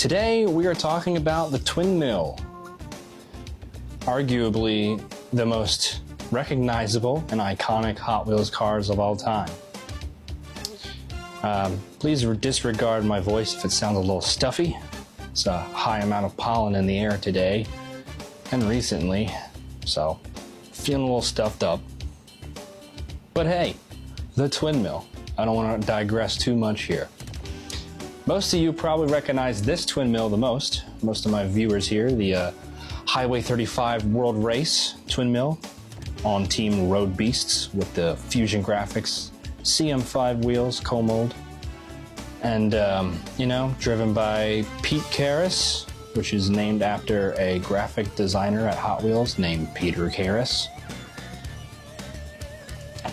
Today we are talking about the twin mill, arguably the most recognizable and iconic Hot Wheels cars of all time. Please disregard my voice if it sounds a little stuffy. It's a high amount of pollen in the air today and recently, so feeling a little stuffed up. But hey, the twin mill. I don't want to digress too much here. Most of you probably recognize this twin mill the most. Most of my viewers here, the Highway 35 World Race twin mill on Team Road Beasts with the Fusion Graphics CM5 wheels, co-mold. And, driven by Pete Karras, which is named after a graphic designer at Hot Wheels named Peter Karras.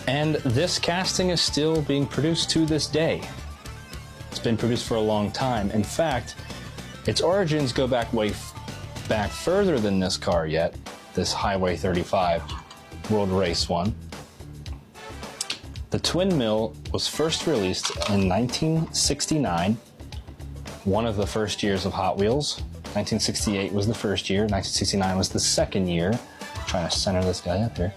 And this casting is still being produced to this day. It's been produced for a long time. In fact, its origins go back back further than this car yet, this Highway 35 World Race one. The twin mill was first released in 1969, one of the first years of Hot Wheels. 1968 was the first year, 1969 was the second year. I'm trying to center this guy up here.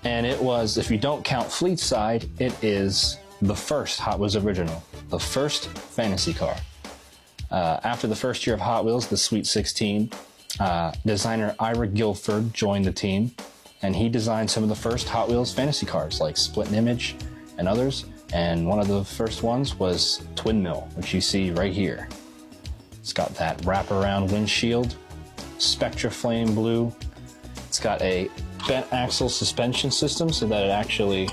And it was, if you don't count Fleet Side, it is the first Hot Wheels original, the first fantasy car. After the first year of Hot Wheels, the Sweet 16, designer Ira Guilford joined the team, and he designed some of the first Hot Wheels fantasy cars like Split and Image and others. And one of the first ones was Twin Mill, which you see right here. It's got that wraparound windshield, Spectra Flame Blue. It's got a bent axle suspension system so that it actually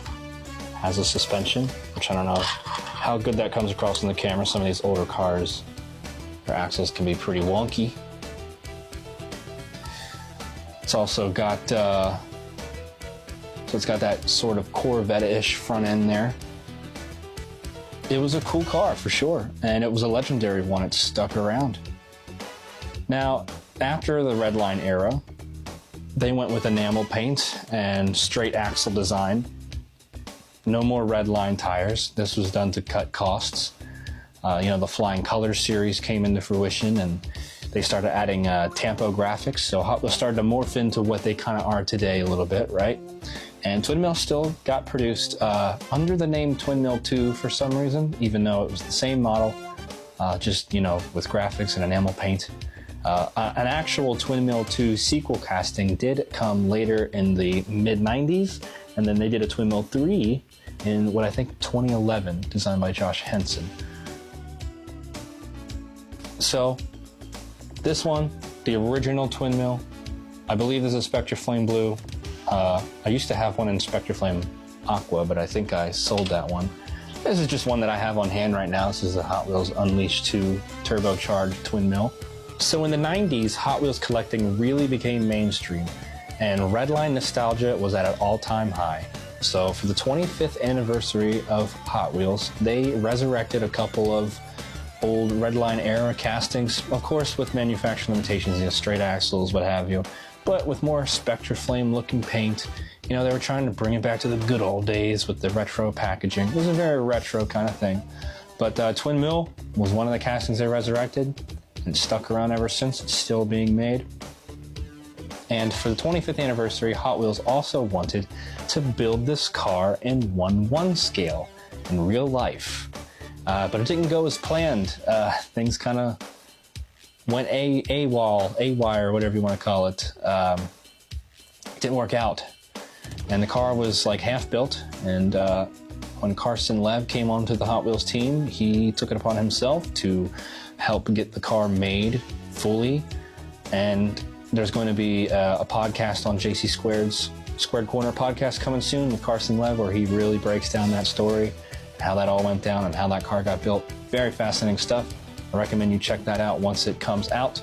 has a suspension, which I don't know how good that comes across in the camera. Some of these older cars, their axles can be pretty wonky. It's also got, so it's got that sort of Corvette-ish front end there. It was a cool car for sure, and it was a legendary one. It stuck around. Now, after the Red Line era, they went with enamel paint and straight axle design. No more red line tires. This was done to cut costs. The Flying Colors series came into fruition, and they started adding Tampo graphics. So Hot Wheels started to morph into what they kind of are today a little bit, right? And Twin Mill still got produced under the name Twin Mill 2 for some reason, even though it was the same model, just with graphics and enamel paint. An actual Twin Mill 2 sequel casting did come later in the mid-90s, and then they did a Twin Mill 3 in what I think 2011, designed by Josh Henson. So, this one, the original Twin Mill, I believe this is Spectra Flame Blue. I used to have one in Spectra Flame Aqua, but I think I sold that one. This is just one that I have on hand right now. This is the Hot Wheels Unleashed 2 turbocharged Twin Mill. So in the 90s, Hot Wheels collecting really became mainstream, and Redline nostalgia was at an all-time high. So for the 25th anniversary of Hot Wheels, they resurrected a couple of old Redline era castings, of course with manufacturing limitations, straight axles, what have you, but with more Spectra Flame looking paint. They were trying to bring it back to the good old days with the retro packaging. It was a very retro kind of thing. But Twin Mill was one of the castings they resurrected, and stuck around ever since. It's still being made. And for the 25th anniversary, Hot Wheels also wanted to build this car in 1/1 scale in real life. But it didn't go as planned. Things kind of went AWOL, whatever you want to call it. It didn't work out. And the car was like half built, and when Carson Lev came onto the Hot Wheels team, he took it upon himself to help get the car made fully. And there's going to be a podcast on JC Squared's Squared Corner podcast coming soon with Carson Lev, where he really breaks down that story, how that all went down and how that car got built. Very fascinating stuff. I recommend you check that out once it comes out.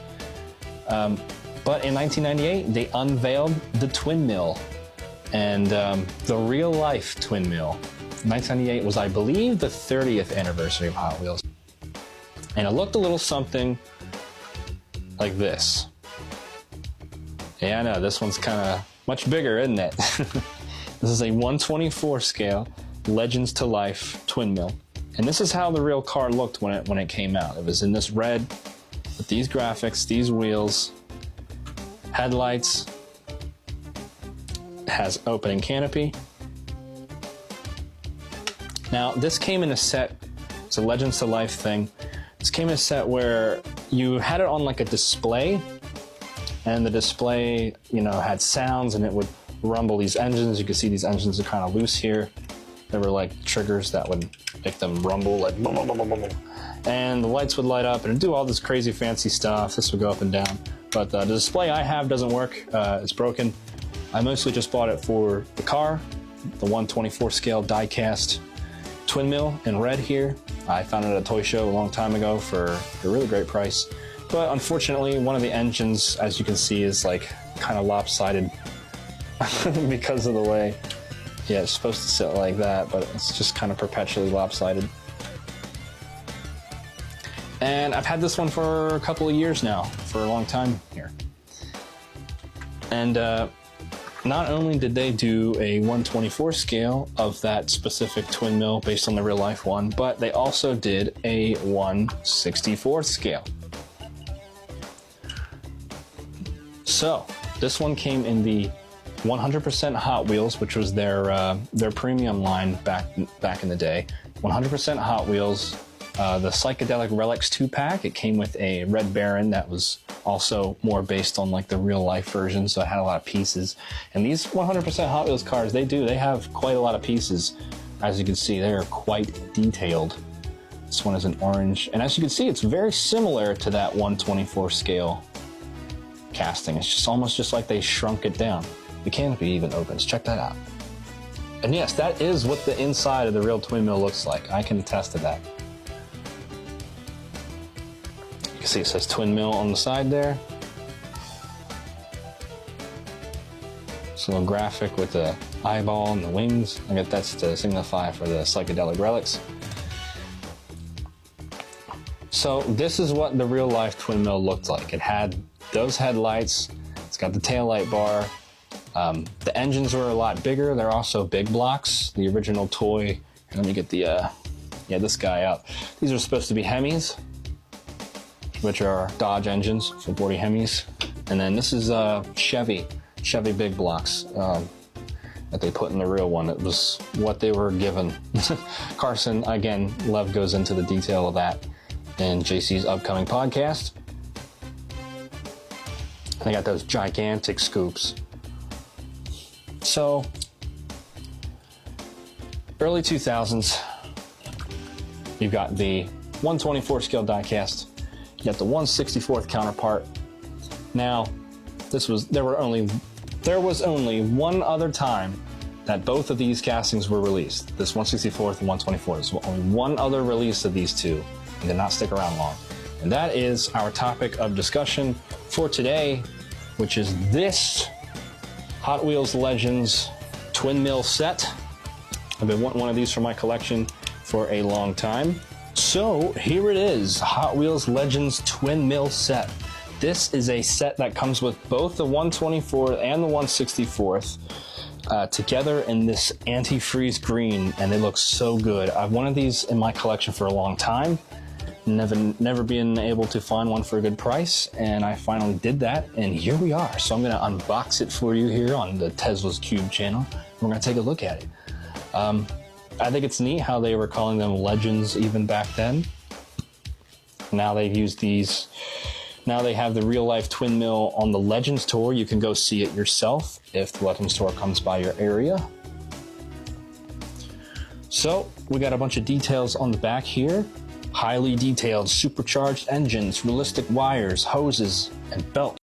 But in 1998, they unveiled the Twin Mill, and the real life Twin Mill. 1998 was, I believe, the 30th anniversary of Hot Wheels. And it looked a little something like this. Yeah, I know, this one's kind of much bigger, isn't it? This is a 1/24 scale Legends to Life Twin Mill. And this is how the real car looked when it came out. It was in this red with these graphics, these wheels, headlights, has opening canopy. Now, this came in a set, it's a Legends to Life thing. This came in a set where you had it on like a display, and the display, you know, had sounds and it would rumble these engines. You can see these engines are kind of loose here. There were like triggers that would make them rumble, like boom, boom, boom, boom, boom. And the lights would light up and it'd do all this crazy fancy stuff. This would go up and down. But the display I have doesn't work, it's broken. I mostly just bought it for the car, the 1/24 scale die-cast twin mill in red here. I found it at a toy show a long time ago for a really great price. But unfortunately, one of the engines, as you can see, is like kind of lopsided because of the way, yeah, it's supposed to sit like that, but it's just kind of perpetually lopsided. And I've had this one for a couple of years now, for a long time here. And not only did they do a 1/24 scale of that specific twin mill based on the real life one, but they also did a 1/64 scale. So this one came in the 100% Hot Wheels, which was their premium line back in the day. 100% Hot Wheels. The Psychedelic Relics 2-pack, it came with a Red Baron that was also more based on like the real life version, so it had a lot of pieces. And these 100% Hot Wheels cars, they have quite a lot of pieces. As you can see, they are quite detailed. This one is an orange, and as you can see, it's very similar to that 1/24 scale casting. It's just almost just like they shrunk it down. The canopy even opens, check that out. And yes, that is what the inside of the real twin mill looks like. I can attest to that. You can see it says twin mill on the side there. It's a little graphic with the eyeball and the wings. I guess that's to signify for the Psychedelic Relics. So this is what the real life twin mill looked like. It had those headlights, it's got the taillight bar. The engines were a lot bigger. They're also big blocks. The original toy, let me get the, this guy out. These are supposed to be Hemis, which are Dodge engines, so 40 Hemis. And then this is Chevy big blocks that they put in the real one. It was what they were given. Carson, again, Lev goes into the detail of that in JC's upcoming podcast. They got those gigantic scoops. So, early 2000s, you've got the 1/24 scale diecast, you got the 1/64 counterpart. Now, there was only one other time that both of these castings were released. This 1/64 and 1/24. There's only one other release of these two. They did not stick around long. And that is our topic of discussion for today, which is this Hot Wheels Legends twin mill set. I've been wanting one of these for my collection for a long time. So here it is, Hot Wheels Legends twin mill set. This is a set that comes with both the 1/24 and the 1/64 together in this antifreeze green, and they look so good. I've wanted these in my collection for a long time. Never been able to find one for a good price, and I finally did that, and here we are. So I'm gonna unbox it for you here on the Tesla's Cube channel. We're gonna take a look at it. I think it's neat how they were calling them Legends even back then. Now they've used these. Now they have the real life twin mill on the Legends tour. You can go see it yourself if the Legends tour comes by your area. So we got a bunch of details on the back here. Highly detailed supercharged engines, realistic wires, hoses, and belts.